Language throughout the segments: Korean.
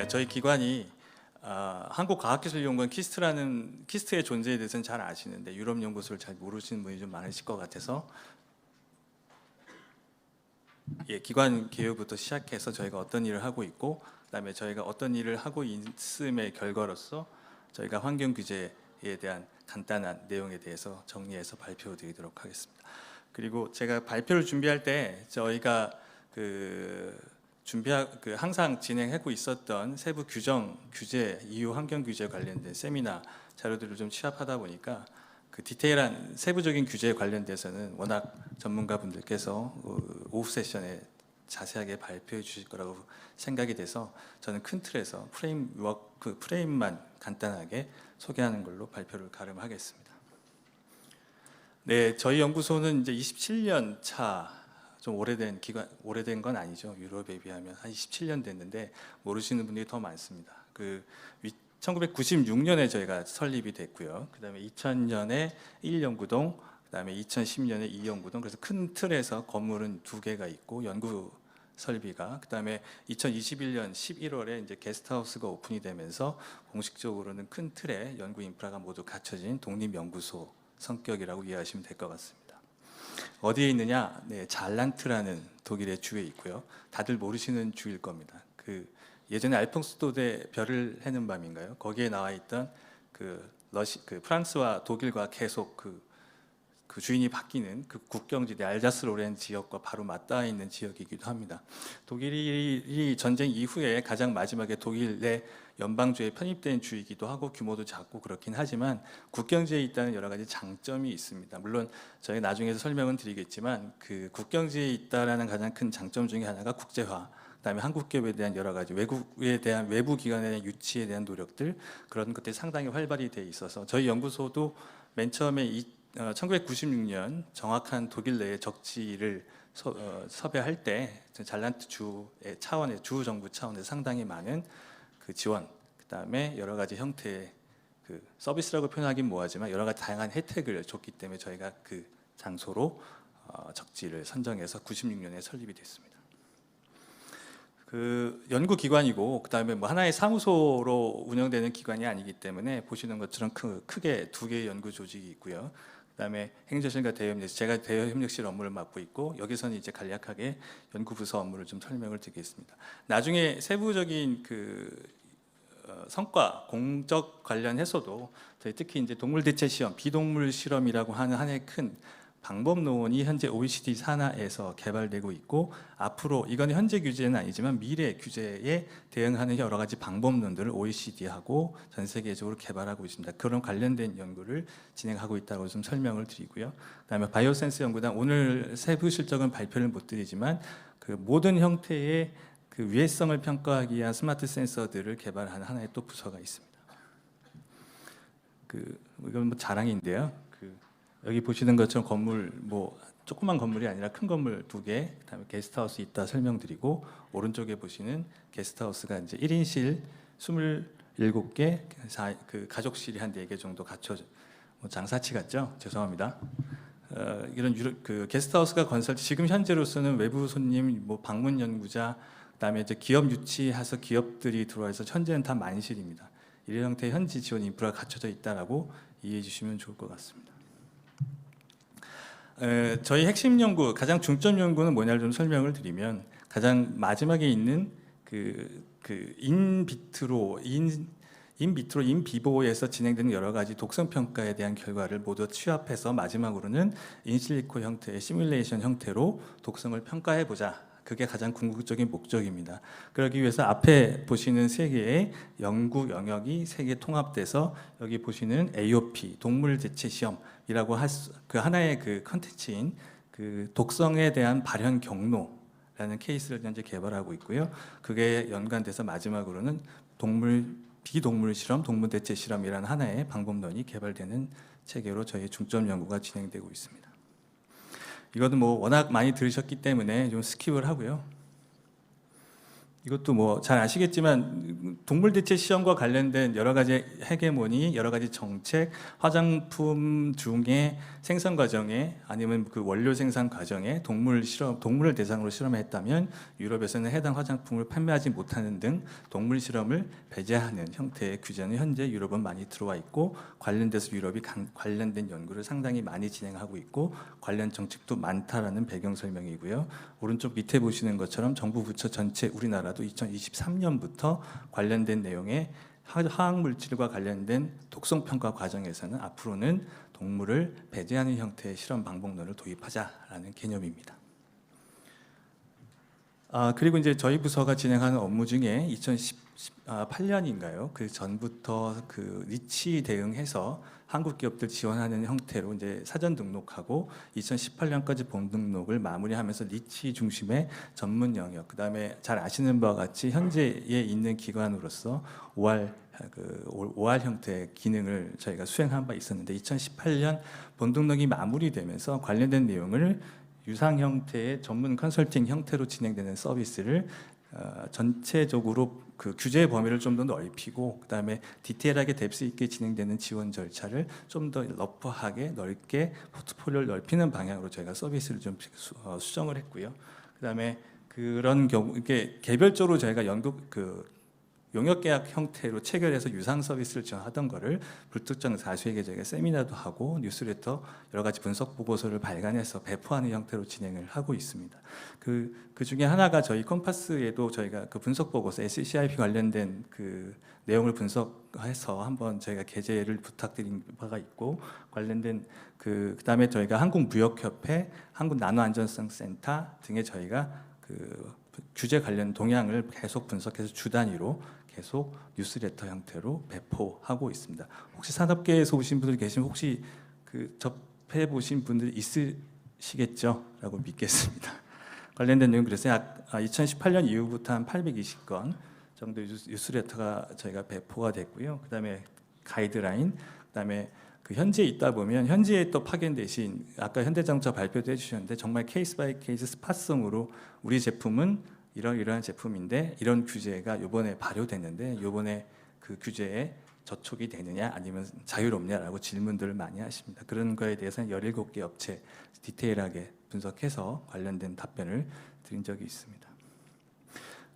저희 기관이 한국과학기술연구원 키스트의 존재에 대해서는 잘 아시는데 유럽 연구소를 잘 모르시는 분이 좀 많으실 것 같아서 기관 개요부터 시작해서 저희가 어떤 일을 하고 있고 그다음에 저희가 어떤 일을 하고 있음의 결과로서 저희가 환경 규제에 대한 간단한 내용에 대해서 정리해서 발표드리도록 하겠습니다. 그리고 제가 발표를 준비할 때 저희가 항상 진행하고 있었던 세부 규제, EU 환경 규제 관련된 세미나 자료들을 좀 취합하다 보니까 디테일한 세부적인 규제에 관련돼서는 워낙 전문가분들께서 오후 세션에 자세하게 발표해 주실 거라고 생각이 돼서 저는 큰 틀에서 프레임만 간단하게 소개하는 걸로 발표를 가름하겠습니다. 네, 저희 연구소는 이제 27년 차, 좀 오래된 건 아니죠. 유럽에 비하면 한 27년 됐는데 모르시는 분들이 더 많습니다. 1996년에 저희가 설립이 됐고요. 그다음에 2000년에 1연구동, 그다음에 2010년에 2연구동. 그래서 큰 틀에서 건물은 2개가 있고 연구 설비가, 그다음에 2021년 11월에 이제 게스트하우스가 오픈이 되면서 공식적으로는 큰 틀에 연구 인프라가 모두 갖춰진 독립 연구소 성격이라고 이해하시면 될 것 같습니다. 어디에 있느냐? 네, 잘란트라는 독일의 주에 있고요. 다들 모르시는 주일 겁니다. 예전에 알퐁스도데 별을 해는 밤인가요? 거기에 나와 있던 프랑스와 독일과 계속 그 주인이 바뀌는 그 국경지대 알자스 로렌 지역과 바로 맞닿아 있는 지역이기도 합니다. 독일이 전쟁 이후에 가장 마지막에 독일의 연방주에 편입된 주이기도 하고 규모도 작고 그렇긴 하지만 국경지에 있다는 여러 가지 장점이 있습니다. 물론 저희 나중에 설명은 드리겠지만 그 국경지에 있다라는 가장 큰 장점 중에 하나가 국제화, 그다음에 한국 기업에 대한 여러 가지 외국에 대한 외부 기관에 대한 유치에 대한 노력들, 그런 것들이 상당히 활발히 돼 있어서 저희 연구소도 맨 처음에 1996년 정확한 독일 내의 적지를 섭외할 때 잘란트 주의 차원의 주 정부 차원에서 상당히 많은 지원, 그다음에 여러 가지 형태의 서비스라고 표현하긴 뭐하지만 여러 가지 다양한 혜택을 줬기 때문에 저희가 그 장소로 적지를 선정해서 96년에 설립이 됐습니다. 연구기관이고 그다음에 뭐 하나의 사무소로 운영되는 기관이 아니기 때문에 보시는 것처럼 크게 2개의 연구 조직이 있고요. 그다음에 행정실과 대외협력실, 제가 대외협력실 업무를 맡고 있고 여기서는 이제 간략하게 연구부서 업무를 좀 설명을 드리겠습니다. 나중에 세부적인 성과 공적 관련해서도 저희 특히 이제 동물 대체 시험, 비동물 실험이라고 하는 하나의 큰 방법론이 현재 OECD 산하에서 개발되고 있고 앞으로 이건 현재 규제는 아니지만 미래 규제에 대응하는 여러 가지 방법론들을 OECD하고 전 세계적으로 개발하고 있습니다. 그런 관련된 연구를 진행하고 있다고 좀 설명을 드리고요. 그다음에 바이오센스 연구단, 오늘 세부 실적은 발표를 못 드리지만 모든 형태의 위해성을 평가하기 위한 스마트 센서들을 개발하는 하나의 또 부서가 있습니다. 이건 뭐 자랑인데요. 여기 보시는 것처럼 건물, 뭐 조그만 건물이 아니라 큰 건물 2개, 그다음에 게스트하우스 있다 설명드리고, 오른쪽에 보시는 게스트하우스가 이제 1인실 27개, 가족실이 한 4개 정도 갖춰져, 뭐 장사치 같죠? 죄송합니다. 이런 게스트하우스가 지금 현재로서는 외부 손님, 뭐 방문 연구자, 그다음에 이제 기업 유치해서 기업들이 들어와서 현재는 다 만실입니다. 이런 형태의 현지 지원 인프라가 갖춰져 있다라고 이해해 주시면 좋을 것 같습니다. 저희 핵심 연구, 가장 중점 연구는 뭐냐를 좀 설명을 드리면, 가장 마지막에 있는 인비트로, 인비보에서 진행되는 여러 가지 독성 평가에 대한 결과를 모두 취합해서 마지막으로는 인실리코 형태의 시뮬레이션 형태로 독성을 평가해 보자. 그게 가장 궁극적인 목적입니다. 그러기 위해서 앞에 보시는 3개의 연구 영역이 3개 통합돼서 여기 보시는 AOP, 동물 대체 시험이라고 하나의 컨텐츠인 독성에 대한 발현 경로라는 케이스를 현재 개발하고 있고요. 그게 연관돼서 마지막으로는 비동물 실험, 동물 대체 실험이라는 하나의 방법론이 개발되는 체계로 저희 중점 연구가 진행되고 있습니다. 이거는 뭐 워낙 많이 들으셨기 때문에 좀 스킵을 하고요. 이것도 뭐 잘 아시겠지만 동물 대체 시험과 관련된 여러 가지 헤게모니, 여러 가지 정책, 화장품 중에 생산 과정에 아니면 그 원료 생산 과정에 동물을 대상으로 실험했다면 유럽에서는 해당 화장품을 판매하지 못하는 등 동물 실험을 배제하는 형태의 규제는 현재 유럽은 많이 들어와 있고, 관련돼서 유럽이 관련된 연구를 상당히 많이 진행하고 있고 관련 정책도 많다라는 배경 설명이고요. 오른쪽 밑에 보시는 것처럼 정부 부처 전체 우리나라도 2023년부터 관련된 내용의 화학물질과 관련된 독성평가 과정에서는 앞으로는 동물을 배제하는 형태의 실험 방법론을 도입하자라는 개념입니다. 그리고 이제 저희 부서가 진행하는 업무 중에 2018년인가요? 그 전부터 그 리치 대응해서 한국 기업들 지원하는 형태로 이제 사전 등록하고 2018년까지 본 등록을 마무리하면서 리치 중심의 전문 영역, 그다음에 잘 아시는 바와 같이 현재에 있는 기관으로서 OR 형태의 기능을 저희가 수행한 바 있었는데 2018년 본 등록이 마무리되면서 관련된 내용을 유상 형태의 전문 컨설팅 형태로 진행되는 서비스를 전체적으로 그 규제 범위를 좀 더 넓히고, 그다음에 디테일하게 뎁스 있게 진행되는 지원 절차를 좀 더 러프하게 넓게 포트폴리오를 넓히는 방향으로 저희가 서비스를 좀 수정을 했고요. 그다음에 그런 경우 이게 개별적으로 저희가 용역계약 형태로 체결해서 유상 서비스를 지원하던 거를 불특정 다수에게 저희가 세미나도 하고 뉴스레터 여러 가지 분석 보고서를 발간해서 배포하는 형태로 진행을 하고 있습니다. 그 중에 하나가 저희 컴파스에도 저희가 그 분석 보고서 SCIP 관련된 그 내용을 분석해서 한번 저희가 게재를 부탁드린 바가 있고, 관련된 그다음에 저희가 한국무역협회, 한국나노안전성센터 등에 저희가 그 규제 관련 동향을 계속 분석해서 주 단위로 계속 뉴스레터 형태로 배포하고 있습니다. 혹시 산업계에서 오신 분들 계시면 혹시 그 접해 보신 분들 있으시겠죠? 라고 믿겠습니다. 관련된 내용 그랬어요. 2018년 이후부터 한 820건 정도 뉴스레터가 저희가 배포가 됐고요. 그다음에 가이드라인, 그다음에 그 현지에 있다 보면 현지에 또 파견 대신 아까 현대자동차 발표도 해주셨는데 정말 케이스 바이 케이스 스팟성으로 우리 제품은 이러한 제품인데 이런 규제가 이번에 발효됐는데 이번에 그 규제에 저촉이 되느냐 아니면 자유롭냐라고 질문들을 많이 하십니다. 그런 거에 대해서는 17개 업체 디테일하게 분석해서 관련된 답변을 드린 적이 있습니다.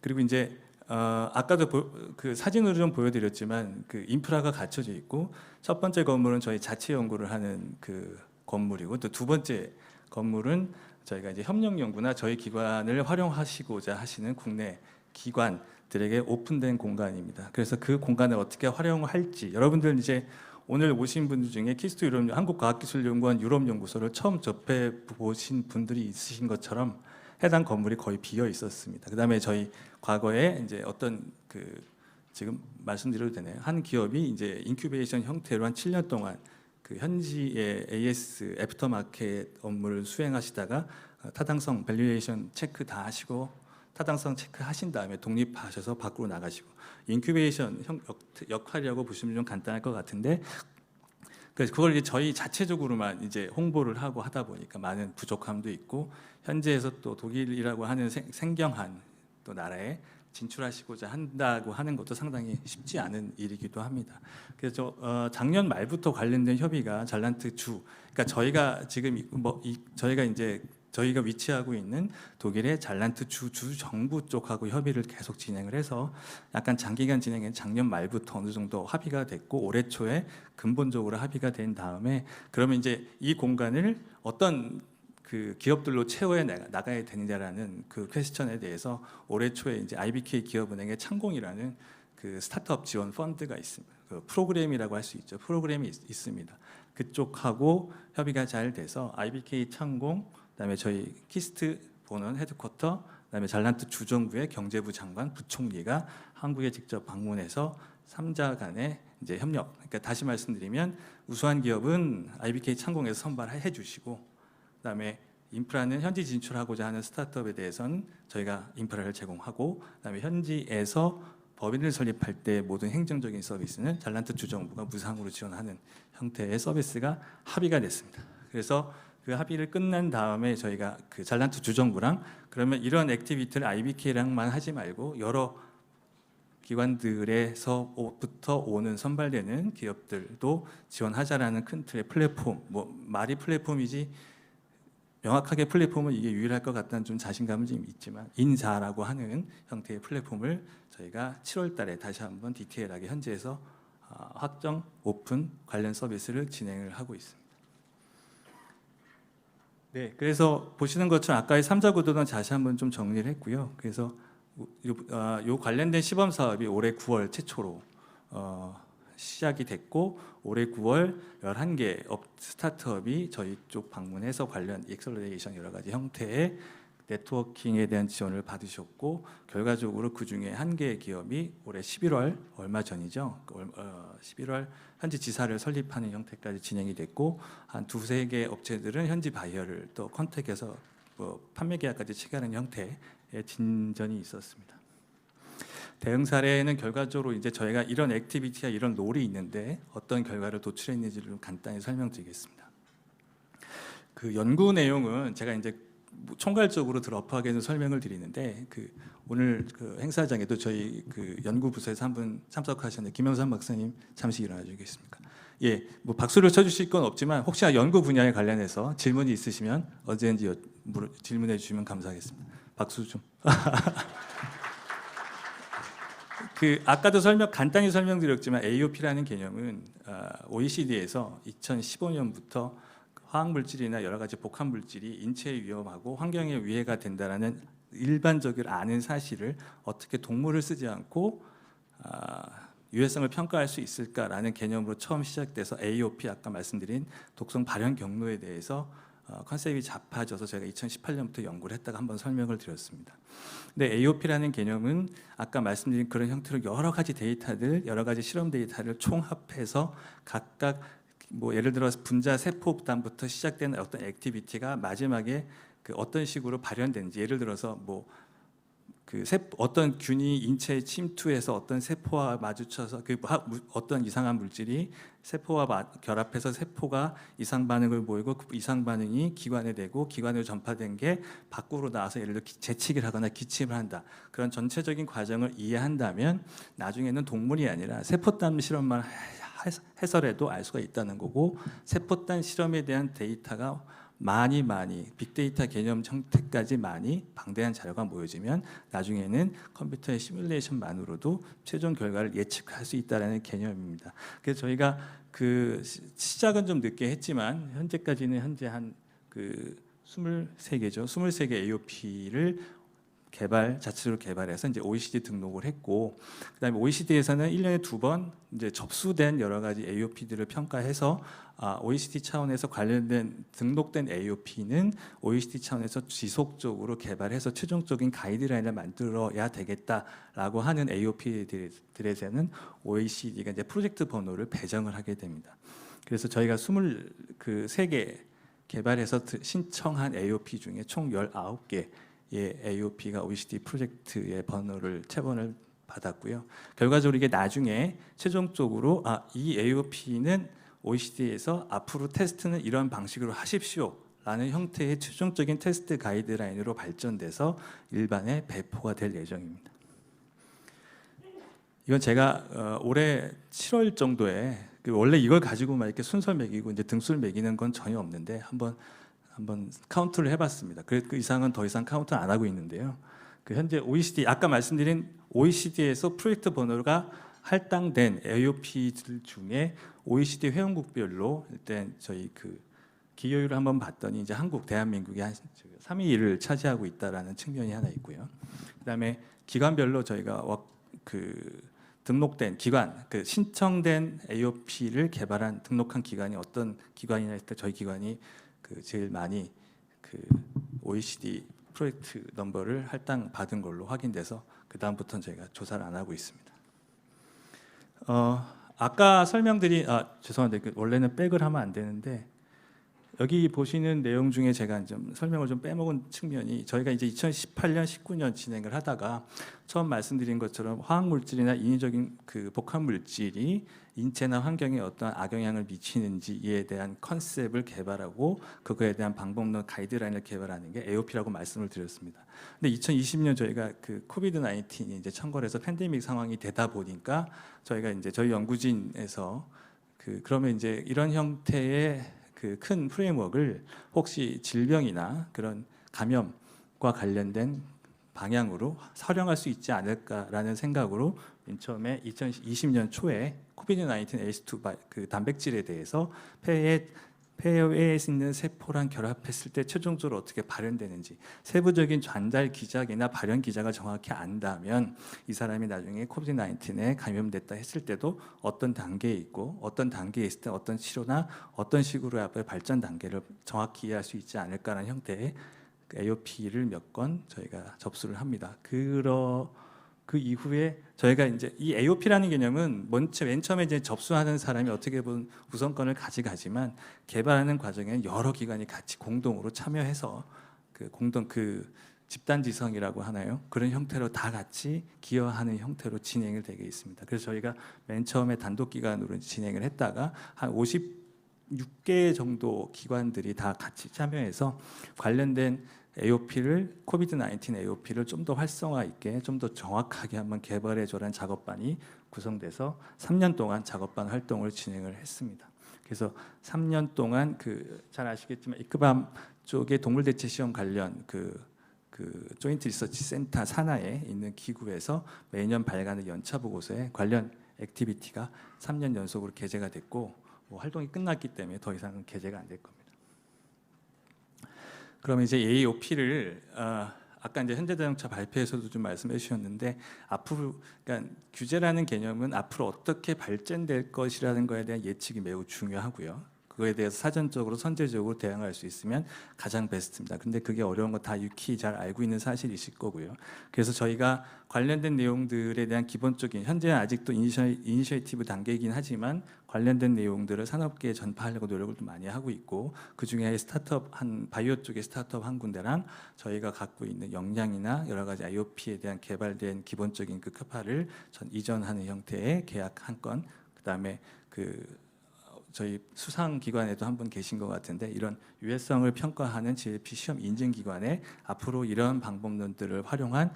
그리고 이제 아까도 그 사진으로 좀 보여드렸지만 그 인프라가 갖춰져 있고, 첫 번째 건물은 저희 자체 연구를 하는 그 건물이고, 또 두 번째 건물은 저희가 이제 협력 연구나 저희 기관을 활용하시고자 하시는 국내 기관들에게 오픈된 공간입니다. 그래서 그 공간을 어떻게 활용할지, 여러분들 이제 오늘 오신 분들 중에 키스토 유럽 한국과학기술연구원 유럽연구소를 처음 접해 보신 분들이 있으신 것처럼 해당 건물이 거의 비어 있었습니다. 그다음에 저희 과거에 이제 어떤 그 지금 말씀드려도 되나요? 한 기업이 이제 인큐베이션 형태로 한 7년 동안 그 현지의 AS 애프터마켓 업무를 수행하시다가 타당성 밸류에이션 체크 다 하시고 타당성 체크 하신 다음에 독립하셔서 밖으로 나가시고, 인큐베이션 역할이라고 보시면 좀 간단할 것 같은데, 그래서 그걸 이제 저희 자체적으로만 이제 홍보를 하고 하다 보니까 많은 부족함도 있고, 현지에서 또 독일이라고 하는 생경한 또 나라에 진출하시고자 한다고 하는 것도 상당히 쉽지 않은 일이기도 합니다. 그래서 작년 말부터 관련된 협의가 잘란트 주, 그러니까 저희가 지금 저희가 위치하고 있는 독일의 잘란트 주 정부 쪽하고 협의를 계속 진행을 해서 약간 장기간 진행한 작년 말부터 어느 정도 합의가 됐고, 올해 초에 근본적으로 합의가 된 다음에 그러면 이제 이 공간을 어떤 그 기업들로 채워야 나가야 되느냐라는 그 퀘스천에 대해서 올해 초에 이제 IBK 기업은행의 창공이라는 그 스타트업 지원 펀드가 있습니다. 그 프로그램이라고 할 수 있죠. 프로그램이 있습니다. 그쪽하고 협의가 잘 돼서 IBK 창공, 그다음에 저희 키스트 보는 헤드쿼터, 그다음에 잘란트 주정부의 경제부 장관, 부총리가 한국에 직접 방문해서 3자 간의 이제 협력. 그러니까 다시 말씀드리면 우수한 기업은 IBK 창공에서 선발해 주시고, 그다음에 인프라는 현지 진출하고자 하는 스타트업에 대해서는 저희가 인프라를 제공하고, 그다음에 현지에서 법인을 설립할 때 모든 행정적인 서비스는 잘란트 주정부가 무상으로 지원하는 형태의 서비스가 합의가 됐습니다. 그래서 그 합의를 끝난 다음에 저희가 그 잘란트 주정부랑 그러면 이런 액티비티를 IBK랑만 하지 말고 여러 기관들에서부터 오는 선발되는 기업들도 지원하자라는 큰 틀의 플랫폼, 뭐 말이 플랫폼이지 명확하게 플랫폼은 이게 유일할 것 같다는 좀 자신감은 좀 있지만 인자라고 하는 형태의 플랫폼을 저희가 7월 달에 다시 한번 디테일하게 현지에서 확정 오픈 관련 서비스를 진행을 하고 있습니다. 네, 그래서 보시는 것처럼 아까의 3자 구도는 다시 한번 좀 정리를 했고요. 그래서 요 관련된 시범 사업이 올해 9월 최초로 시작이 됐고 올해 9월 11개 스타트업이 저희 쪽 방문해서 관련 엑셀러레이션 여러 가지 형태의 네트워킹에 대한 지원을 받으셨고 결과적으로 그중에 1개의 기업이 올해 11월 얼마 전이죠. 11월 현지 지사를 설립하는 형태까지 진행이 됐고 한 2-3개 업체들은 현지 바이어를 또 컨택해서 판매 계약까지 체결하는 형태의 진전이 있었습니다. 대응 사례는 결과적으로 이제 저희가 이런 액티비티와 이런 롤이 있는데 어떤 결과를 도출했는지를 좀 간단히 설명드리겠습니다. 그 연구 내용은 제가 이제 총괄적으로 드러프하게 설명을 드리는데 오늘 그 행사장에도 저희 그 연구부서에서 한 분 참석하셨는데 김영삼 박사님 잠시 일어나 주시겠습니까? 예, 뭐 박수를 쳐주실 건 없지만 혹시나 연구 분야에 관련해서 질문이 있으시면 언제든지 질문해 주시면 감사하겠습니다. 박수 좀. 아까도 간단히 설명드렸지만 AOP라는 개념은 OECD에서 2015년부터 화학물질이나 여러 가지 복합물질이 인체에 위험하고 환경에 위해가 된다라는 일반적으로 아는 사실을 어떻게 동물을 쓰지 않고 유해성을 평가할 수 있을까라는 개념으로 처음 시작돼서 AOP 아까 말씀드린 독성 발현 경로에 대해서 컨셉이 잡아져서 제가 2018년부터 연구를 했다가 한번 설명을 드렸습니다. 근데 AOP라는 개념은 아까 말씀드린 그런 형태로 여러 가지 데이터들, 여러 가지 실험 데이터를 총합해서 각각 뭐 예를 들어서 분자 세포단부터 시작되는 어떤 액티비티가 마지막에 어떤 식으로 발현된지 예를 들어서 뭐 어떤 균이 인체에 침투해서 어떤 세포와 마주쳐서 어떤 이상한 물질이 세포와 결합해서 세포가 이상 반응을 보이고 그 이상 반응이 기관에 되고 기관으로 전파된 게 밖으로 나와서 예를 들어 재치기를 하거나 기침을 한다. 그런 전체적인 과정을 이해한다면 나중에는 동물이 아니라 세포단 실험만 해설해도 알 수가 있다는 거고 세포단 실험에 대한 데이터가 많이 빅데이터 개념 형태까지 많이 방대한 자료가 모여지면 나중에는 컴퓨터의 시뮬레이션만으로도 최종 결과를 예측할 수 있다는 개념입니다. 그래서 저희가 시작은 좀 늦게 했지만 현재까지는 한 23개죠. 23개 AOP를 자체로 개발해서 이제 OECD 등록을 했고 그다음에 OECD에서는 1년에 2번 이제 접수된 여러 가지 AOP들을 평가해서 OECD 차원에서 관련된 등록된 AOP는 OECD 차원에서 지속적으로 개발해서 최종적인 가이드라인을 만들어야 되겠다라고 하는 AOP들에서는 OECD가 이제 프로젝트 번호를 배정을 하게 됩니다. 그래서 저희가 23개 개발해서 신청한 AOP 중에 총 19개 AOP가 OECD 프로젝트의 체번을 받았고요. 결과적으로 이게 나중에 최종적으로 이 AOP는 OECD에서 앞으로 테스트는 이런 방식으로 하십시오라는 형태의 최종적인 테스트 가이드라인으로 발전돼서 일반에 배포가 될 예정입니다. 이건 제가 올해 7월 정도에 원래 이걸 가지고 막 이렇게 순서 매기고 이제 등수를 매기는 건 전혀 없는데 한번 카운트를 해봤습니다. 그 이상은 더 이상 카운트 안 하고 있는데요. 현재 OECD 아까 말씀드린 OECD에서 프로젝트 번호가 할당된 AOP들 중에 OECD 회원국별로 일단 저희 기여율을 한번 봤더니 이제 대한민국이 한 3위를 차지하고 있다라는 측면이 하나 있고요. 그다음에 기관별로 저희가 등록된 기관, 신청된 AOP를 등록한 기관이 어떤 기관이냐 했을 때 저희 기관이 제일 많이 OECD 프로젝트 넘버를 할당 받은 걸로 확인돼서 그 다음부터는 저희가 조사를 안 하고 있습니다. 아까 설명드린 죄송한데 원래는 백을 하면 안 되는데 여기 보시는 내용 중에 제가 좀 설명을 좀 빼먹은 측면이 저희가 이제 2018년, 19년 진행을 하다가 처음 말씀드린 것처럼 화학 물질이나 인위적인 그 복합 물질이 인체나 환경에 어떤 악영향을 미치는지에 대한 컨셉을 개발하고 그거에 대한 방법론 가이드라인을 개발하는 게 AOP라고 말씀을 드렸습니다. 근데 2020년 저희가 그 코비드 19이 이제 창궐해서 팬데믹 상황이 되다 보니까 저희가 이제 저희 연구진에서 그러면 이제 이런 형태의 그 큰 프레임워크를 혹시 질병이나 그런 감염과 관련된 방향으로 활용할 수 있지 않을까라는 생각으로 맨 처음에 2020년 초에 코비드 19 ACE2 그 단백질에 대해서 폐에 있는 세포랑 결합했을 때 최종적으로 어떻게 발현되는지 세부적인 전달 기작이나 발현 기작을 정확히 안다면 이 사람이 나중에 코비드 19에 감염됐다 했을 때도 어떤 단계에 있고 어떤 단계에 있을 때 어떤 치료나 어떤 식으로 앞으로의 발전 단계를 정확히 이해할 수 있지 않을까라는 형태의 AOP를 몇 건 저희가 접수를 합니다. 그 이후에 저희가 이제 이 AOP라는 개념은 맨 처음에 이제 접수하는 사람이 어떻게 보면 우선권을 가져가지만 개발하는 과정에 여러 기관이 같이 공동으로 참여해서 그 집단 지성이라고 하나요? 그런 형태로 다 같이 기여하는 형태로 진행을 되게 있습니다. 그래서 저희가 맨 처음에 단독 기관으로 진행을 했다가 한 56개 정도 기관들이 다 같이 참여해서 관련된 AOP를 코비드 19 AOP를 좀 더 활성화 있게 좀 더 정확하게 한번 개발해 줘라는 작업반이 구성돼서 3년 동안 작업반 활동을 진행을 했습니다. 그래서 3년 동안 잘 아시겠지만 이크밤 쪽의 동물 대체 시험 관련 그 조인트 리서치 센터 산하에 있는 기구에서 매년 발간의 연차 보고서에 관련 액티비티가 3년 연속으로 게재가 됐고 뭐 활동이 끝났기 때문에 더 이상은 게재가 안 될 겁니다. 그러면 이제 AOP를 아까 이제 현대자동차 발표에서도 좀 말씀해 주셨는데 앞으로 그러니까 규제라는 개념은 앞으로 어떻게 발전될 것이라는 거에 대한 예측이 매우 중요하고요. 그거에 대해서 사전적으로 선제적으로 대응할 수 있으면 가장 베스트입니다. 근데 그게 어려운 거 다 유키 잘 알고 있는 사실이실 거고요. 그래서 저희가 관련된 내용들에 대한 기본적인 현재는 아직도 이니셔티브 단계이긴 하지만 관련된 내용들을 산업계에 전파하려고 노력을 좀 많이 하고 있고 그중에 바이오 쪽의 스타트업 한 군데랑 저희가 갖고 있는 역량이나 여러 가지 IOP에 대한 개발된 기본적인 그 캐파를 이전하는 형태의 계약 한 건, 그다음에 저희 수상 기관에도 한 분 계신 것 같은데 이런 유해성을 평가하는 GLP 시험 인증 기관에 앞으로 이런 방법론들을 활용한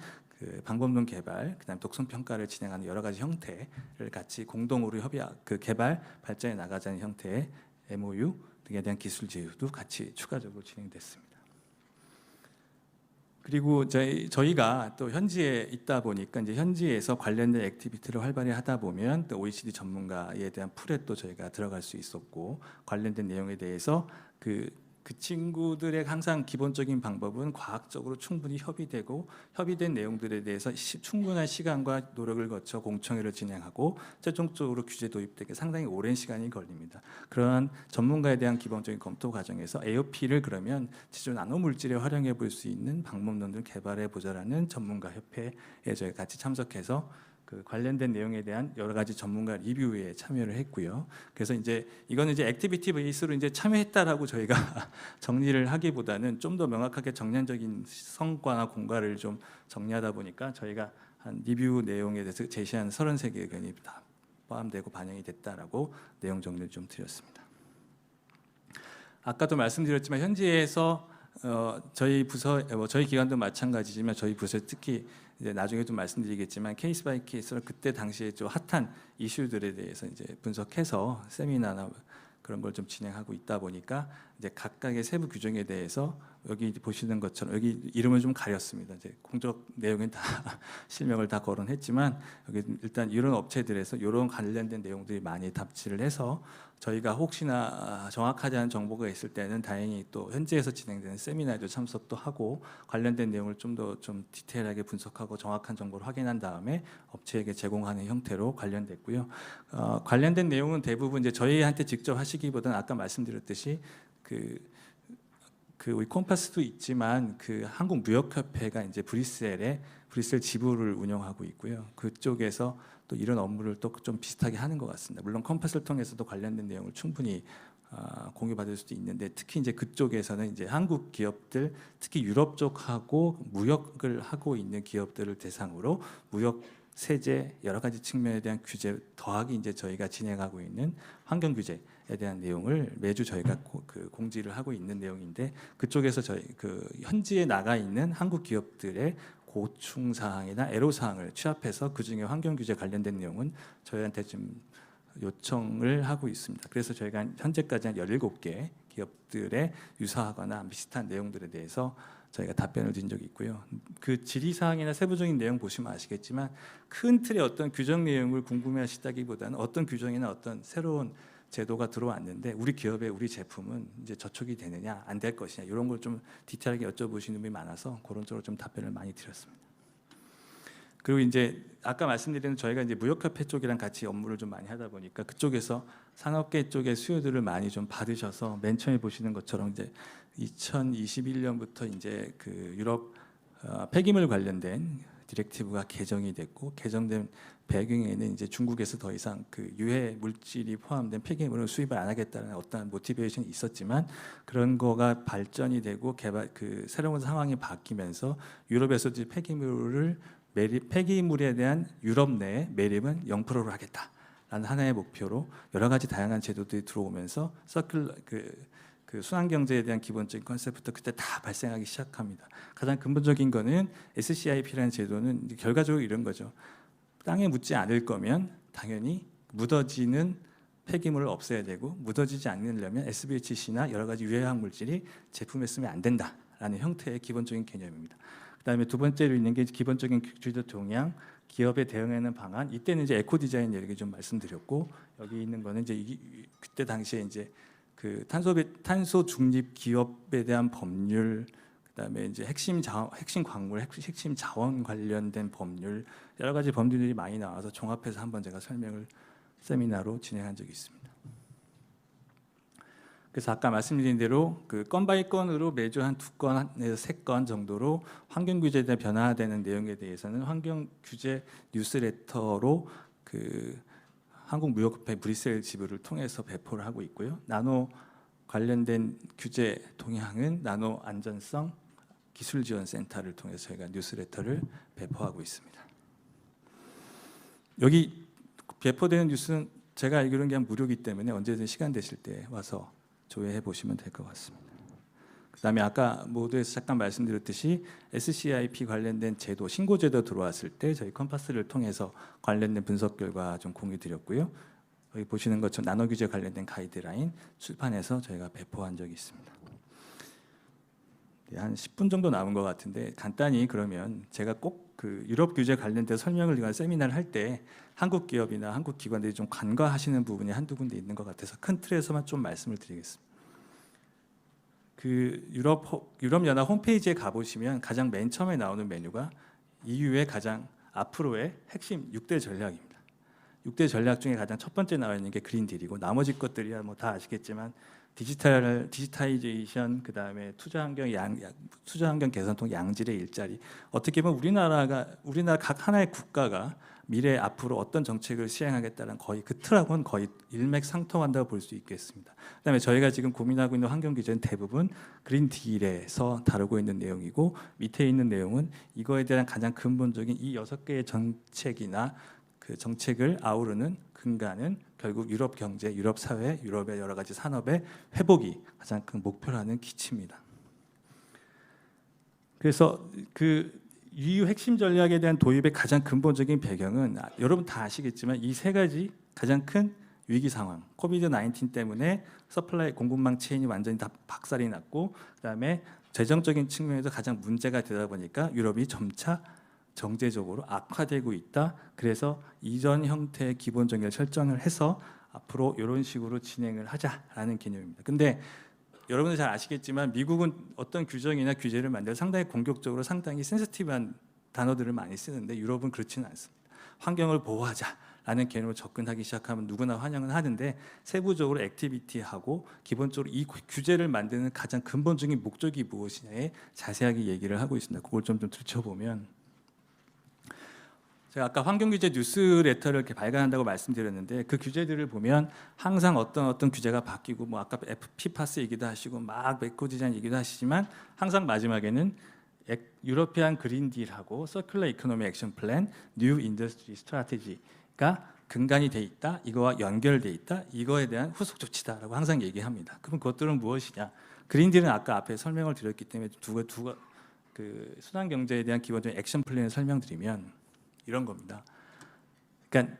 방법론 개발, 그다음 독성 평가를 진행하는 여러 가지 형태를 같이 공동으로 개발 발전해 나가자는 형태의 MOU 등에 대한 기술 제휴도 같이 추가적으로 진행됐습니다. 그리고 저희가 또 현지에 있다 보니까 이제 현지에서 관련된 액티비티를 활발히 하다 보면 또 OECD 전문가에 대한 풀에 또 저희가 들어갈 수 있었고 관련된 내용에 대해서 그 친구들의 항상 기본적인 방법은 과학적으로 충분히 협의되고 협의된 내용들에 대해서 충분한 시간과 노력을 거쳐 공청회를 진행하고 최종적으로 규제 도입되기 상당히 오랜 시간이 걸립니다. 그러한 전문가에 대한 기본적인 검토 과정에서 AOP를 그러면 지조 나노 물질에 활용해 볼 수 있는 방법론을 개발해 보자라는 전문가 협회에 저희 같이 참석해서 관련된 내용에 대한 여러 가지 전문가 리뷰에 참여를 했고요. 그래서 이제 이거는 이제 액티비티 베이스로 이제 참여했다라고 저희가 정리를 하기보다는 좀 더 명확하게 정량적인 성과나 공과를 좀 정리하다 보니까 저희가 한 리뷰 내용에 대해서 제시한 33개 의견이 다 포함되고 반영이 됐다라고 내용 정리를 좀 드렸습니다. 아까도 말씀드렸지만 현지에서 저희 기관도 마찬가지지만 저희 부서 특히 이제 나중에 좀 말씀드리겠지만 케이스 바이 케이스로 그때 당시에 좀 핫한 이슈들에 대해서 이제 분석해서 세미나나 그런 걸 좀 진행하고 있다 보니까 이제 각각의 세부 규정에 대해서 여기 보시는 것처럼 여기 이름을 좀 가렸습니다. 이제 공적 내용은 다 실명을 다 거론했지만 여기 일단 이런 업체들에서 이런 관련된 내용들이 많이 답지를 해서 저희가 혹시나 정확하지 않은 정보가 있을 때는 다행히 또 현지에서 진행되는 세미나에도 참석도 하고 관련된 내용을 좀 더 좀 디테일하게 분석하고 정확한 정보를 확인한 다음에 업체에게 제공하는 형태로 관련됐고요. 관련된 내용은 대부분 이제 저희한테 직접 하시기보다는 아까 말씀드렸듯이 우리 콤파스도 있지만 한국무역협회가 이제 브뤼셀 지부를 운영하고 있고요. 그쪽에서 또 이런 업무를 또 좀 비슷하게 하는 것 같습니다. 물론 컴파스를 통해서도 관련된 내용을 충분히 공유받을 수도 있는데 특히 이제 그쪽에서는 이제 한국 기업들 특히 유럽 쪽하고 무역을 하고 있는 기업들을 대상으로 무역 세제 여러 가지 측면에 대한 규제 더하기 이제 저희가 진행하고 있는 환경 규제에 대한 내용을 매주 저희가 공지를 하고 있는 내용인데 그쪽에서 저희 그 현지에 나가 있는 한국 기업들의 고충 사항이나 애로 사항을 취합해서 그 중에 환경 규제 관련된 내용은 저희한테 좀 요청을 하고 있습니다. 그래서 저희가 현재까지 한 17개 기업들의 유사하거나 비슷한 내용들에 대해서 저희가 답변을 드린 적이 있고요. 그 질의사항이나 세부적인 내용 보시면 아시겠지만 큰 틀의 어떤 규정 내용을 궁금해하시다기보다는 어떤 규정이나 어떤 새로운 제도가 들어왔는데 우리 기업의 우리 제품은 이제 저촉이 되느냐 안 될 것이냐 이런 걸 좀 디테일하게 여쭤보시는 분이 많아서 그런 쪽으로 좀 답변을 많이 드렸습니다. 그리고 이제 아까 말씀드린 저희가 이제 무역협회 쪽이랑 같이 업무를 좀 많이 하다 보니까 그쪽에서 산업계 쪽의 수요들을 많이 좀 받으셔서 맨 처음에 보시는 것처럼 이제 2021년부터 이제 그 유럽 폐기물 관련된 디렉티브가 개정이 됐고 개정된 배경에는 이제 중국에서 더 이상 그 유해 물질이 포함된 폐기물을 수입을 안 하겠다는 어떤 모티베이션이 있었지만 그런 거가 발전이 되고 그 새로운 상황이 바뀌면서 유럽에서도 폐기물에 대한 유럽 내 매립은 0%로 하겠다라는 하나의 목표로 여러 가지 다양한 제도들이 들어오면서 그 순환 경제에 대한 기본적인 컨셉부터 그때 다 발생하기 시작합니다. 가장 근본적인 거는 SCIP라는 제도는 결과적으로 이런 거죠. 땅에 묻지 않을 거면 당연히 묻어지는 폐기물을 없애야 되고 묻어지지 않으려면 SBHC나 여러 가지 유해학 물질이 제품에 쓰면 안 된다라는 형태의 기본적인 개념입니다. 그다음에 두 번째로 있는 게 기본적인 주도 동향, 기업에 대응하는 방안. 이때는 이제 에코 디자인 얘기 좀 말씀드렸고 여기 있는 거는 이제 그때 당시에 이제 그 탄소 중립 기업에 대한 법률, 그다음에 이제 핵심 광물, 핵심 자원 관련된 법률 여러 가지 법률들이 많이 나와서 종합해서 한번 제가 세미나로 진행한 적이 있습니다. 그래서 아까 말씀드린 대로 그 건 바이 건으로 매주 한 2건에서 3건 정도로 환경 규제에 대한 변화되는 내용에 대해서는 환경 규제 뉴스레터로 그 한국무역협회 브뤼셀 지부를 통해서 배포를 하고 있고요. 나노 관련된 규제 동향은 나노 안전성 기술지원센터를 통해서 저희가 뉴스레터를 배포하고 있습니다. 여기 배포되는 뉴스는 제가 알기로는 그냥 무료이기 때문에 언제든 시간 되실 때 와서 조회해 보시면 될 것 같습니다. 그다음에 아까 모두에서 잠깐 말씀드렸듯이 SCIP 관련된 제도, 신고 제도 들어왔을 때 저희 컴파스를 통해서 관련된 분석 결과 좀 공유드렸고요. 여기 보시는 것처럼 나노 규제 관련된 가이드라인 출판해서 저희가 배포한 적이 있습니다. 한 10분 정도 남은 것 같은데 간단히 그러면 제가 꼭 그 유럽 규제 관련된 설명을 위한 세미나를 할 때 한국 기업이나 한국 기관들이 좀 간과하시는 부분이 한두 군데 있는 것 같아서 큰 틀에서만 좀 말씀을 드리겠습니다. 그 유럽연합 홈페이지에 가보시면 가장 맨 처음에 나오는 메뉴가 EU의 가장 앞으로의 핵심 6대 전략입니다. 6대 전략 중에 가장 첫 번째 나와 있는 게 그린 딜이고 나머지 것들이야 뭐 다 아시겠지만 디지타이제이션, 그다음에 투자 환경 개선통, 양질의 일자리. 어떻게 보면 우리나라 각 하나의 국가가 미래 앞으로 어떤 정책을 시행하겠다는 거의 그 틀하고는 거의 일맥상통한다고 볼 수 있겠습니다. 그다음에 저희가 지금 고민하고 있는 환경 규제는 대부분 그린 딜에서 다루고 있는 내용이고 밑에 있는 내용은 이거에 대한 가장 근본적인 이 6개의 정책이나 그 정책을 아우르는 근간은 결국 유럽 경제, 유럽 사회, 유럽의 여러 가지 산업의 회복이 가장 큰 목표라는 기치입니다. 그래서 그 EU 핵심 전략에 대한 도입의 가장 근본적인 배경은 여러분 다 아시겠지만 이 3가지 가장 큰 위기 상황, 코비드-19 때문에 서플라이 공급망 체인이 완전히 다 박살이 났고 그다음에 재정적인 측면에서 가장 문제가 되다 보니까 유럽이 점차 정제적으로 악화되고 있다. 그래서 이전 형태의 기본 정의를 설정을 해서 앞으로 이런 식으로 진행을 하자라는 개념입니다. 근데 여러분들 잘 아시겠지만 미국은 어떤 규정이나 규제를 만들어 상당히 공격적으로 상당히 센시티브한 단어들을 많이 쓰는데 유럽은 그렇지는 않습니다. 환경을 보호하자라는 개념으로 접근하기 시작하면 누구나 환영은 하는데 세부적으로 액티비티하고 기본적으로 이 규제를 만드는 가장 근본적인 목적이 무엇이냐에 자세하게 얘기를 하고 있습니다. 그걸 좀 들춰보면 제가 아까 환경규제 뉴스레터를 이렇게 발간한다고 말씀드렸는데 그 규제들을 보면 항상 어떤 규제가 바뀌고 뭐 아까 PFAS 얘기도 하시고 막 에코 디자인 얘기도 하시지만 항상 마지막에는 유러피안 그린 딜하고 서큘러 이코노미 액션 플랜, 뉴 인더스트리 스트래티지가 근간이 돼 있다. 이거와 연결돼 있다. 이거에 대한 후속 조치다라고 항상 얘기합니다. 그럼 그것들은 무엇이냐? 그린 딜은 아까 앞에 설명을 드렸기 때문에 그 순환 경제에 대한 기본적인 액션 플랜을 설명드리면 이런 겁니다. 그러니까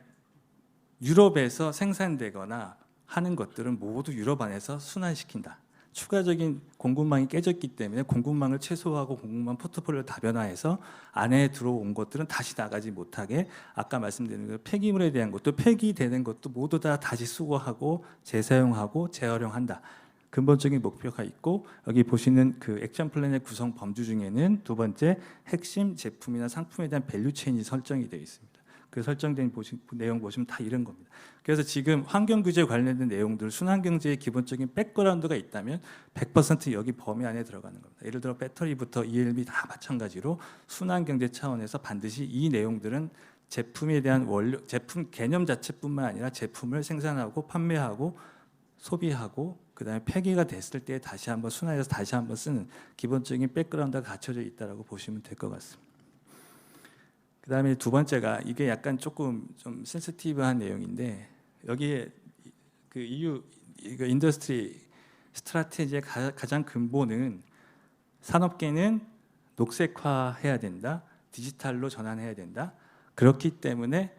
유럽에서 생산되거나 하는 것들은 모두 유럽 안에서 순환시킨다. 추가적인 공급망이 깨졌기 때문에 공급망을 최소화하고 공급망 포트폴리오를 다변화해서 안에 들어온 것들은 다시 나가지 못하게 아까 말씀드린 그 폐기물에 대한 것도 폐기되는 것도 모두 다 다시 수거하고 재사용하고 재활용한다. 근본적인 목표가 있고 여기 보시는 그 액션 플랜의 구성 범주 중에는 두 번째 핵심 제품이나 상품에 대한 밸류 체인이 설정이 되어 있습니다. 그 설정된 내용 보시면 다 이런 겁니다. 그래서 지금 환경 규제 관련된 내용들 순환 경제의 기본적인 백그라운드가 있다면 100% 여기 범위 안에 들어가는 겁니다. 예를 들어 배터리부터 ELB 다 마찬가지로 순환 경제 차원에서 반드시 이 내용들은 제품에 대한 원료, 제품 개념 자체뿐만 아니라 제품을 생산하고 판매하고 소비하고 그다음에 폐기가 됐을 때 다시 한번 순환해서 다시 한번 쓰는 기본적인 백그라운드가 갖춰져 있다라고 보시면 될 것 같습니다. 그다음에 두 번째가 이게 약간 조금 좀 센시티브한 내용인데 여기에 그 EU 그 인더스트리 스트래티지의 가장 근본은 산업계는 녹색화해야 된다, 디지털로 전환해야 된다. 그렇기 때문에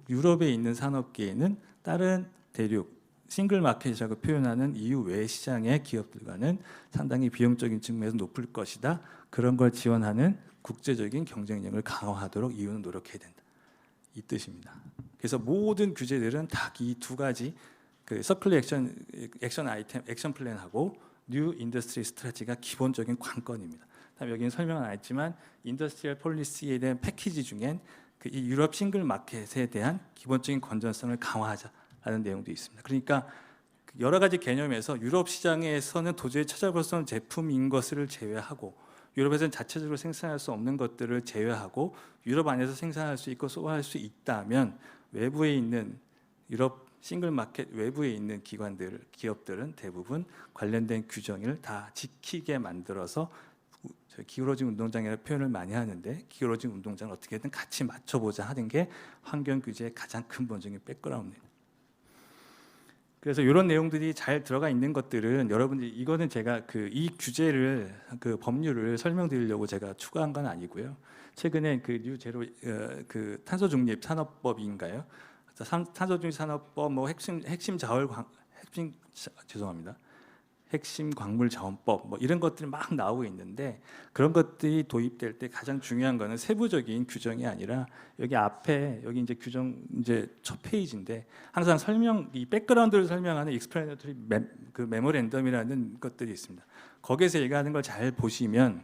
유럽에 있는 산업계에는 다른 대륙 싱글 마켓이라고 표현하는 EU 외 시장의 기업들과는 상당히 비용적인 측면에서 높을 것이다. 그런 걸 지원하는 국제적인 경쟁력을 강화하도록 EU는 노력해야 된다. 이 뜻입니다. 그래서 모든 규제들은 다 이 두 가지 그 서클 액션 아이템, 액션 플랜하고 뉴 인더스트리 스트래티지가 기본적인 관건입니다. 다음 여기는 설명은 안 했지만 인더스트리얼 폴리시에 대한 패키지 중엔 그 이 유럽 싱글 마켓에 대한 기본적인 건전성을 강화하자라는 내용도 있습니다. 그러니까 여러 가지 개념에서 유럽 시장에서는 도저히 찾아볼 수 없는 제품인 것을 제외하고 유럽에서는 자체적으로 생산할 수 없는 것들을 제외하고 유럽 안에서 생산할 수 있고 소화할 수 있다면 외부에 있는 유럽 싱글 마켓 외부에 있는 기업들은 대부분 관련된 규정을 다 지키게 만들어서 기울어진 운동장이라는 표현을 많이 하는데 기울어진 운동장을 어떻게든 같이 맞춰보자 하는 게 환경 규제의 가장 근본적인 백그라운드입니다. 그래서 이런 내용들이 잘 들어가 있는 것들은 여러분들이 이거는 제가 이 규제를 그 법률을 설명드리려고 제가 추가한 건 아니고요. 최근에 그 뉴제로 그 탄소 중립 산업법인가요? 탄소 중립 산업법 뭐 핵심 광물 자원법 뭐 이런 것들이 막 나오고 있는데 그런 것들이 도입될 때 가장 중요한 거는 세부적인 규정이 아니라 여기 앞에 여기 이제 규정 이제 첫 페이지인데 항상 이 백그라운드를 설명하는 익스플레이너토리 메모랜덤이라는 것들이 있습니다. 거기에서 얘기하는 걸 잘 보시면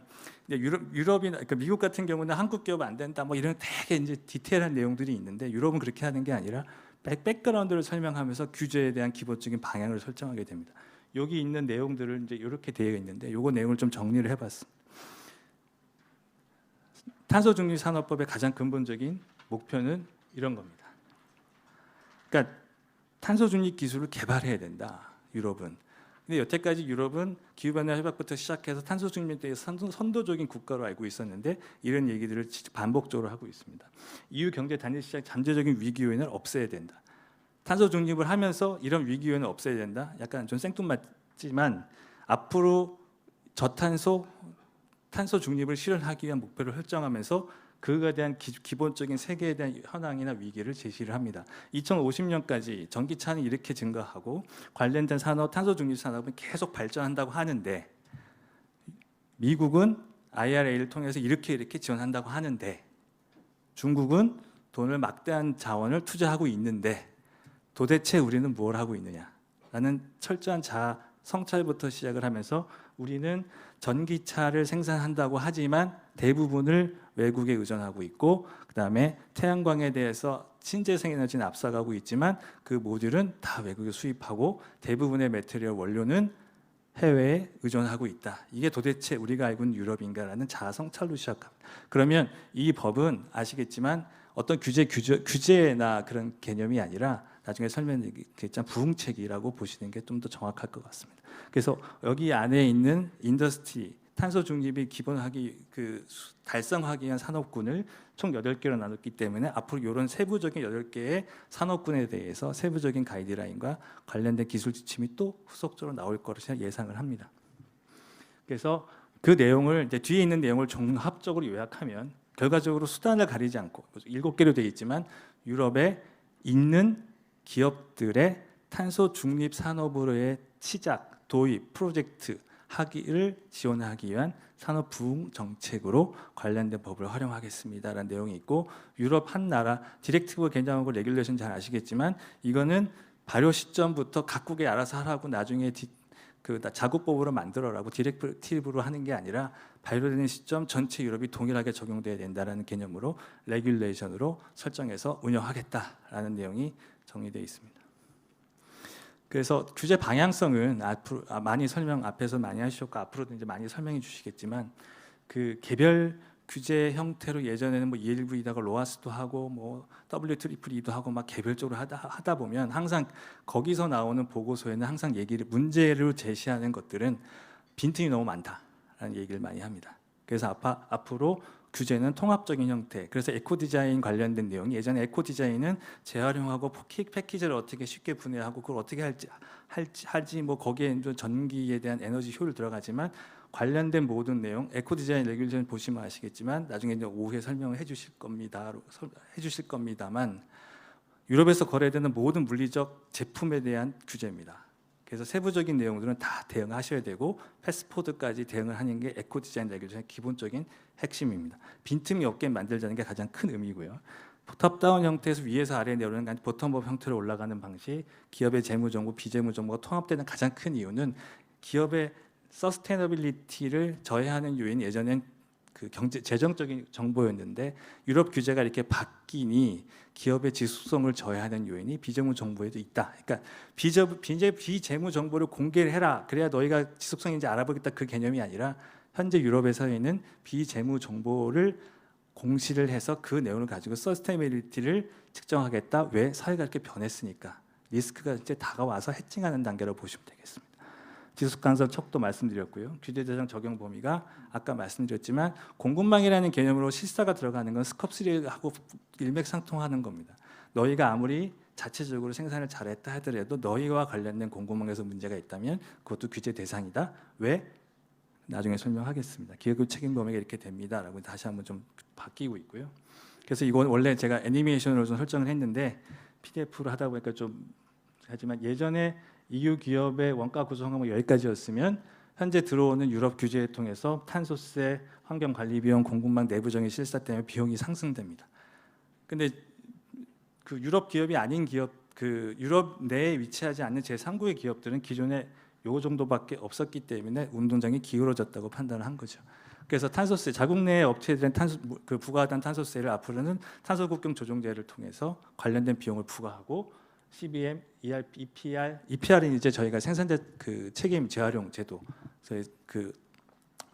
유럽이나 그러니까 미국 같은 경우는 한국 기업 안 된다 뭐 이런 되게 이제 디테일한 내용들이 있는데 유럽은 그렇게 하는 게 아니라 백그라운드를 설명하면서 규제에 대한 기본적인 방향을 설정하게 됩니다. 여기 있는 내용들을 이제 이렇게 되어 있는데 요거 내용을 좀 정리를 해봤습니다. 탄소 중립 산업법의 가장 근본적인 목표는 이런 겁니다. 그러니까 탄소 중립 기술을 개발해야 된다. 유럽은. 근데 여태까지 유럽은 기후변화 협약부터 시작해서 탄소 중립에 대해서 선도적인 국가로 알고 있었는데 이런 얘기들을 반복적으로 하고 있습니다. EU 경제 단일 시장 잠재적인 위기 요인을 없애야 된다. 탄소 중립을 하면서 이런 위기 요인을 없애야 된다. 약간 좀 생뚱맞지만 앞으로 저탄소 탄소 중립을 실현하기 위한 목표를 설정하면서 그거에 대한 기본적인 세계에 대한 현황이나 위기를 제시를 합니다. 2050년까지 전기차는 이렇게 증가하고 관련된 산업, 탄소 중립 산업은 계속 발전한다고 하는데 미국은 IRA를 통해서 이렇게 지원한다고 하는데 중국은 돈을 막대한 자원을 투자하고 있는데 도대체 우리는 뭘 하고 있느냐라는 철저한 자아 성찰부터 시작을 하면서 우리는 전기차를 생산한다고 하지만 대부분을 외국에 의존하고 있고 그다음에 태양광에 대해서 신재생 에너지는 앞서가고 있지만 그 모듈은 다 외국에 수입하고 대부분의 매트리얼 원료는 해외에 의존하고 있다. 이게 도대체 우리가 알고 있는 유럽인가라는 자아 성찰로 시작합니다. 그러면 이 법은 아시겠지만 어떤 규제나 그런 개념이 아니라 나중에 설명드리겠지만 부응책이라고 보시는 게 좀 더 정확할 것 같습니다. 그래서 여기 안에 있는 인더스트리 탄소 중립이 기본하기 달성하기 위한 산업군을 총 8개로 나눴기 때문에 앞으로 이런 세부적인 8개의 산업군에 대해서 세부적인 가이드라인과 관련된 기술 지침이 또 후속적으로 나올 것으로 예상을 합니다. 그래서 그 내용을 이제 뒤에 있는 내용을 종합적으로 요약하면 결과적으로 수단을 가리지 않고 7개로 되어 있지만 유럽에 있는 기업들의 탄소 중립 산업으로의 시작, 도입, 프로젝트 하기를 지원하기 위한 산업 부흥 정책으로 관련된 법을 활용하겠습니다라는 내용이 있고 유럽 한 나라 디렉티브 개념하고 레귤레이션 잘 아시겠지만 이거는 발효 시점부터 각국에 알아서 하라고 나중에 자국법으로 만들어라고 디렉티브로 하는 게 아니라 발효되는 시점 전체 유럽이 동일하게 적용돼야 된다라는 개념으로 레귤레이션으로 설정해서 운영하겠다라는 내용이 정리되어 있습니다. 그래서 규제 방향성은 앞으로 앞에서 많이 하셨고 앞으로도 이제 많이 설명해 주시겠지만 그 개별 규제 형태로 예전에는 뭐 ELV에다가 로아스도 하고 뭐 WEE도 하고 막 개별적으로 하다 보면 항상 거기서 나오는 보고서에는 항상 문제를 제시하는 것들은 빈틈이 너무 많다라는 얘기를 많이 합니다. 그래서 앞으로 규제는 통합적인 형태. 그래서 에코 디자인 관련된 내용이 예전에 에코 디자인은 재활용하고 패키지를 어떻게 쉽게 분해하고 그걸 어떻게 할지 뭐 거기에 전기에 대한 에너지 효율 들어가지만 관련된 모든 내용 에코 디자인 레귤레이션 보시면 아시겠지만 나중에 이제 오후에 설명을 해주실 겁니다만 유럽에서 거래되는 모든 물리적 제품에 대한 규제입니다. 그래서 세부적인 내용들은 다 대응하셔야 되고 패스포드까지 대응을 하는 게 에코 디자인 레귤레이션의 기본적인 핵심입니다. 빈틈이 없게 만들자는 게 가장 큰 의미고요. 탑다운 형태에서 위에서 아래에 내려오는 보텀업 형태로 올라가는 방식, 기업의 재무 정보, 비재무 정보가 통합되는 가장 큰 이유는 기업의 서스테너빌리티를 저해하는 요인 예전엔 그 재정적인 정보였는데 유럽 규제가 이렇게 바뀌니 기업의 지속성을 저해하는 요인이 비재무 정보에도 있다. 그러니까 비재무 정보를 공개를 해라. 그래야 너희가 지속성인지 알아보겠다. 그 개념이 아니라 현재 유럽에서는 비재무 정보를 공시를 해서 그 내용을 가지고 서스테너빌리티를 측정하겠다. 왜? 사회가 이렇게 변했으니까 리스크가 이제 다가와서 해칭하는 단계로 보시면 되겠습니다. 지속 가능성 척도 말씀드렸고요. 규제 대상 적용 범위가 아까 말씀드렸지만 공급망이라는 개념으로 실사가 들어가는 건 스컵3하고 일맥상통하는 겁니다. 너희가 아무리 자체적으로 생산을 잘했다 하더라도 너희와 관련된 공급망에서 문제가 있다면 그것도 규제 대상이다. 왜? 나중에 설명하겠습니다. 기업의 책임 범위가 이렇게 됩니다라고 다시 한번 좀 바뀌고 있고요. 그래서 이건 원래 제가 애니메이션으로 좀 설정을 했는데 PDF로 하다 보니까 좀 하지만 예전에 EU 기업의 원가 구성은 여기까지였으면 현재 들어오는 유럽 규제를 통해서 탄소세, 환경관리 비용, 공급망 내부적인 실사 때문에 비용이 상승됩니다. 근데 그 유럽 기업이 아닌 기업, 그 유럽 내에 위치하지 않는 제3국의 기업들은 기존에 요 정도밖에 없었기 때문에 운동장이 기울어졌다고 판단을 한 거죠. 그래서 탄소세, 자국 내 업체들은 부과하던 탄소세를 앞으로는 탄소국경 조정제를 통해서 관련된 비용을 부과하고 CBM, EPR은 이제 저희가 생산자 그 책임 재활용 제도, 저희 그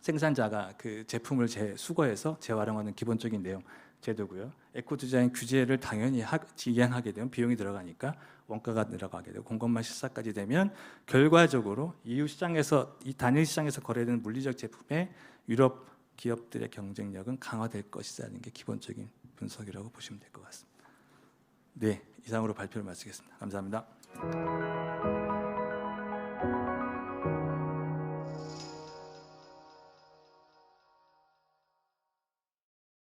생산자가 그 제품을 수거해서 재활용하는 기본적인 내용 제도고요. 에코 디자인 규제를 당연히 이행하게 되면 비용이 들어가니까 원가가 늘어가게 되고 공급망 실사까지 되면 결과적으로 EU 시장에서 이 단일 시장에서 거래되는 물리적 제품의 유럽 기업들의 경쟁력은 강화될 것이라는 게 기본적인 분석이라고 보시면 될 것 같습니다. 네, 이상으로 발표를 마치겠습니다. 감사합니다.